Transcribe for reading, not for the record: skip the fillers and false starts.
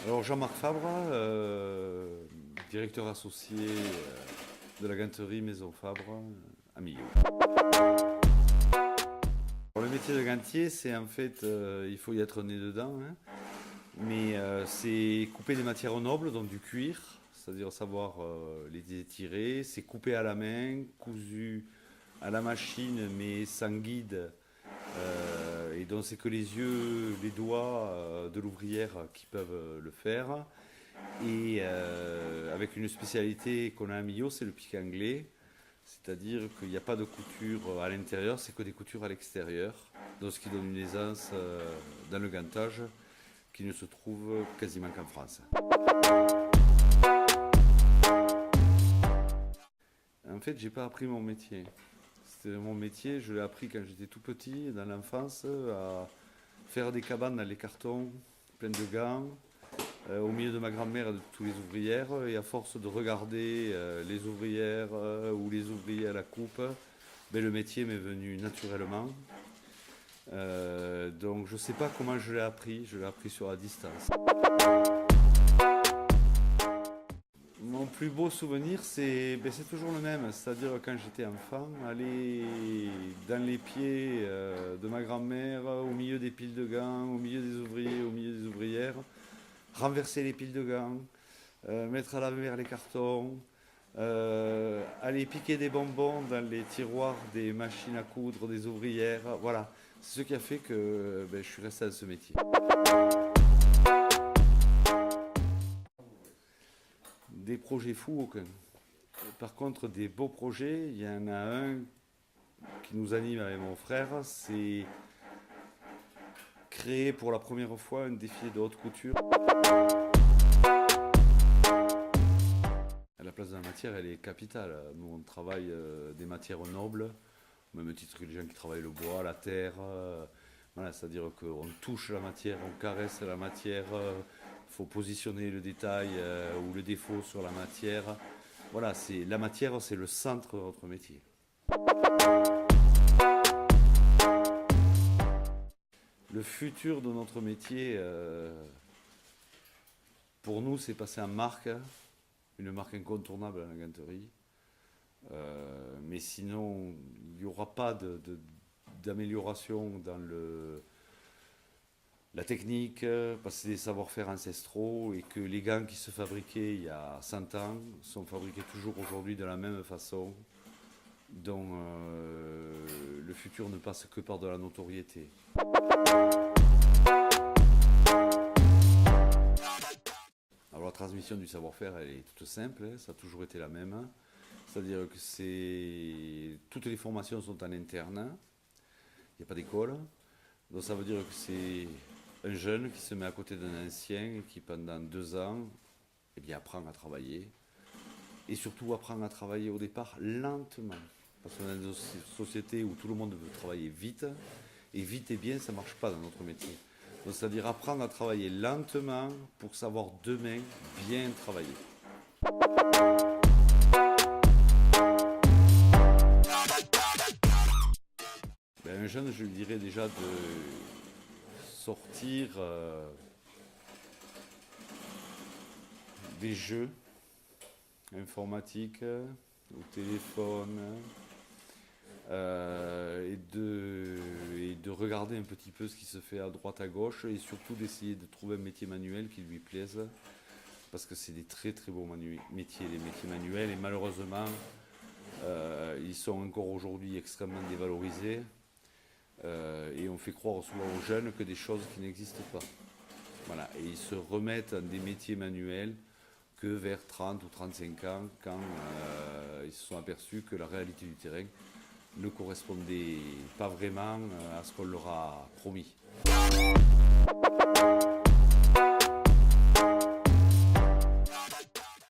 Alors Jean-Marc Fabre, directeur associé de la ganterie Maison Fabre à Millau. Le métier de gantier, c'est en fait, il faut y être né dedans, hein, mais c'est couper des matières nobles, donc du cuir, c'est-à-dire savoir les étirer, c'est couper à la main, cousu à la machine mais sans guide. Et donc c'est que les yeux, les doigts de l'ouvrière qui peuvent le faire. Et avec une spécialité qu'on a à Millau, c'est le pic anglais. C'est-à-dire qu'il n'y a pas de couture à l'intérieur, c'est que des coutures à l'extérieur. Donc ce qui donne une aisance dans le gantage qui ne se trouve quasiment qu'en France. En fait, j'ai pas appris mon métier. Mon métier, je l'ai appris quand j'étais tout petit, dans l'enfance, à faire des cabanes dans les cartons, pleins de gants, au milieu de ma grand-mère et de toutes les ouvrières. Et à force de regarder les ouvrières ou les ouvriers à la coupe, ben, le métier m'est venu naturellement. Donc je ne sais pas comment je l'ai appris sur la distance. Mon plus beau souvenir, c'est toujours le même, c'est-à-dire quand j'étais enfant, aller dans les pieds de ma grand-mère, au milieu des piles de gants, au milieu des ouvriers, au milieu des ouvrières, renverser les piles de gants, mettre à l'envers les cartons, aller piquer des bonbons dans les tiroirs des machines à coudre des ouvrières. Voilà, c'est ce qui a fait que je suis resté dans ce métier. Des projets fous, aucun. Par contre, des beaux projets, il y en a un qui nous anime avec mon frère, c'est créer pour la première fois un défilé de haute couture. La place de la matière, elle est capitale. Nous, on travaille des matières nobles, au même titre que les gens qui travaillent le bois, la terre. Voilà, c'est-à-dire qu'on touche la matière, on caresse la matière. Il faut positionner le détail ou le défaut sur la matière. Voilà, la matière, c'est le centre de notre métier. Le futur de notre métier, pour nous, c'est passer en marque, une marque incontournable à la ganterie. Mais sinon, il n'y aura pas d'amélioration dans la technique, parce que c'est des savoir-faire ancestraux et que les gants qui se fabriquaient il y a 100 ans sont fabriqués toujours aujourd'hui de la même façon. Donc le futur ne passe que par de la notoriété. Alors la transmission du savoir-faire, elle est toute simple, hein, ça a toujours été la même. C'est-à-dire que toutes les formations sont en interne, il n'y a pas d'école. Donc ça veut dire que c'est un jeune qui se met à côté d'un ancien et qui pendant 2 ans apprend à travailler. Et surtout apprend à travailler au départ lentement. Parce qu'on est dans une société où tout le monde veut travailler vite. Et vite et bien, ça ne marche pas dans notre métier. Donc c'est-à-dire apprendre à travailler lentement pour savoir demain bien travailler. Un jeune, je lui dirais déjà de sortir des jeux informatiques au téléphone et de regarder un petit peu ce qui se fait à droite à gauche et surtout d'essayer de trouver un métier manuel qui lui plaise parce que c'est des très très beaux métiers, les métiers manuels et malheureusement ils sont encore aujourd'hui extrêmement dévalorisés. Et on fait croire souvent aux jeunes que des choses qui n'existent pas. Voilà. Et ils se remettent dans des métiers manuels que vers 30 ou 35 ans, quand ils se sont aperçus que la réalité du terrain ne correspondait pas vraiment à ce qu'on leur a promis.